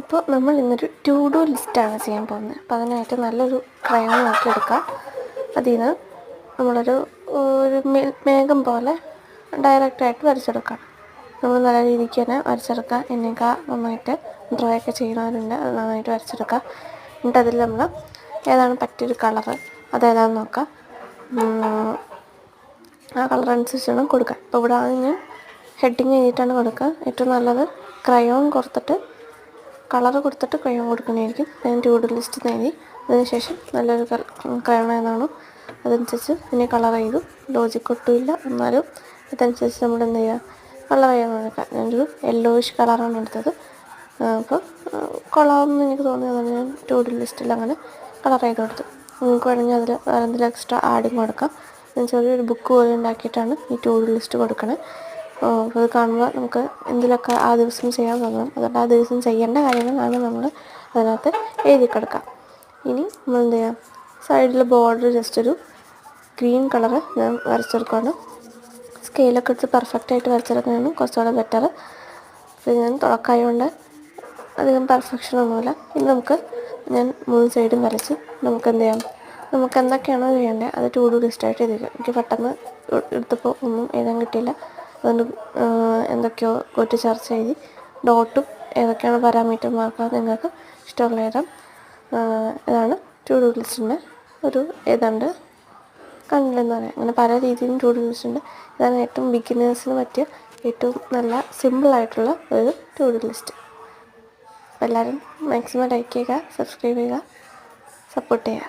അപ്പോൾ നമ്മൾ ഇന്നൊരു ടു ഡു ലിസ്റ്റാണ് ചെയ്യാൻ പോകുന്നത്. അപ്പോൾ അതിനായിട്ട് നല്ലൊരു ക്രയോൺ നോക്കിയെടുക്കുക. അതിൽ നിന്ന് നമ്മളൊരു മേഘം പോലെ ഡയറക്റ്റായിട്ട് വരച്ചെടുക്കാം. നമ്മൾ നല്ല രീതിക്ക് തന്നെ വരച്ചെടുക്കുക. എന്നേക്കാൾ നന്നായിട്ട് ഡ്രോ ഒക്കെ ചെയ്യുന്നവരുണ്ട്, അത് നന്നായിട്ട് വരച്ചെടുക്കുക. എന്നിട്ട് അതിൽ നമ്മൾ ഏതാണ് പറ്റിയൊരു കളറ് അതേതാണെന്ന് നോക്കുക. ആ കളർ അനുസരിച്ചാണ് കൊടുക്കുക. അപ്പോൾ ഇവിടെ ഞാൻ ഹെഡിങ് എഴുതിയിട്ടാണ് കൊടുക്കുക. ഏറ്റവും നല്ലത് ക്രയോൺ കളറ് കൊടുത്തിട്ട് ക്രയോൺ കൊടുക്കുന്നതായിരിക്കും. ഞാൻ ടു ഡു ലിസ്റ്റ് എഴുതി അതിനുശേഷം നല്ലൊരു ക്രയോൺ ഏതാണോ അതനുസരിച്ച് പിന്നെ കളർ ചെയ്തു. ലോജിക്ക് ഒട്ടുമില്ല, എന്നാലും അതനുസരിച്ച് നമ്മൾ എന്ത് ചെയ്യുക, കളർ ചെയ്യാൻ നോക്കുക. ഞാനൊരു യെല്ലോയിഷ് കളറാണ് എടുത്തത്. അപ്പോൾ കൊള്ളാമെന്ന് എനിക്ക് തോന്നിയതാണ് ഞാൻ ടു ഡു ലിസ്റ്റിൽ അങ്ങനെ കളർ ചെയ്ത് കൊടുത്തു. നിങ്ങൾക്ക് വേണമെങ്കിൽ അതിൽ വേറെ എന്തെങ്കിലും എക്സ്ട്രാ ആഡിങ് കൊടുക്കാം. ഞാൻ ചെറിയൊരു ബുക്ക് പോലെ ഉണ്ടാക്കിയിട്ടാണ് ഈ ടു ഡു ലിസ്റ്റ് കൊടുക്കണേ. അപ്പോൾ അത് കാണുമ്പോൾ നമുക്ക് എന്തിലൊക്കെ ആ ദിവസം ചെയ്യാൻ തോന്നണം. അതുകൊണ്ട് ആ ദിവസം ചെയ്യേണ്ട കാര്യങ്ങളാണ് നമ്മൾ അതിനകത്ത് എഴുതി കിടക്കാം. ഇനി നമ്മൾ എന്ത് ചെയ്യാം, സൈഡിൽ ബോർഡർ ജസ്റ്റ് ഒരു ഗ്രീൻ കളറ് ഞാൻ വരച്ചെടുക്കുകയാണ്. സ്കെയിലൊക്കെ എടുത്ത് പെർഫെക്റ്റായിട്ട് വരച്ചെടുക്കുന്നതാണ് കുറച്ചുകൂടെ ബെറ്റർ. അപ്പോൾ ഞാൻ തുടക്കമായതുകൊണ്ട് അധികം പെർഫെക്ഷനൊന്നുമില്ല. ഇനി ഞാൻ 3 സൈഡും വരച്ച് നമുക്ക് എന്ത് ചെയ്യാം, നമുക്ക് എന്തൊക്കെയാണോ ചെയ്യേണ്ടത് അത് ടു ഡു ലിസ്റ്റായിട്ട് എഴുതിക്കുക. എനിക്ക് പെട്ടെന്ന് എടുത്തപ്പോൾ ഒന്നും എഴുതാൻ കിട്ടിയില്ല. അതുകൊണ്ട് എന്തൊക്കെയോ കൂട്ടിച്ചേർത്ത് എഴുതി. ഡോട്ടും ഏതൊക്കെയാണ് പാരാമീറ്റർ മാർക്ക് നിങ്ങൾക്ക് ഇഷ്ടമുള്ള എഴുതാം. ഇതാണ് ടു ഡു ലിസ്റ്റിൻ്റെ ഒരു ഏതാണ്ട് കണ്ടില്ലെന്ന് പറയാം. അങ്ങനെ പല രീതിയിലും ടു ഡു ലിസ്റ്റ് ഉണ്ട്. ഇതാണ് ഏറ്റവും ബിഗിനേഴ്സിന് പറ്റിയ ഏറ്റവും നല്ല സിമ്പിളായിട്ടുള്ള ഒരു ടു ഡു ലിസ്റ്റ്. അപ്പോൾ എല്ലാവരും മാക്സിമം ലൈക്ക് ചെയ്യുക, സബ്സ്ക്രൈബ് ചെയ്യുക, സപ്പോർട്ട് ചെയ്യുക.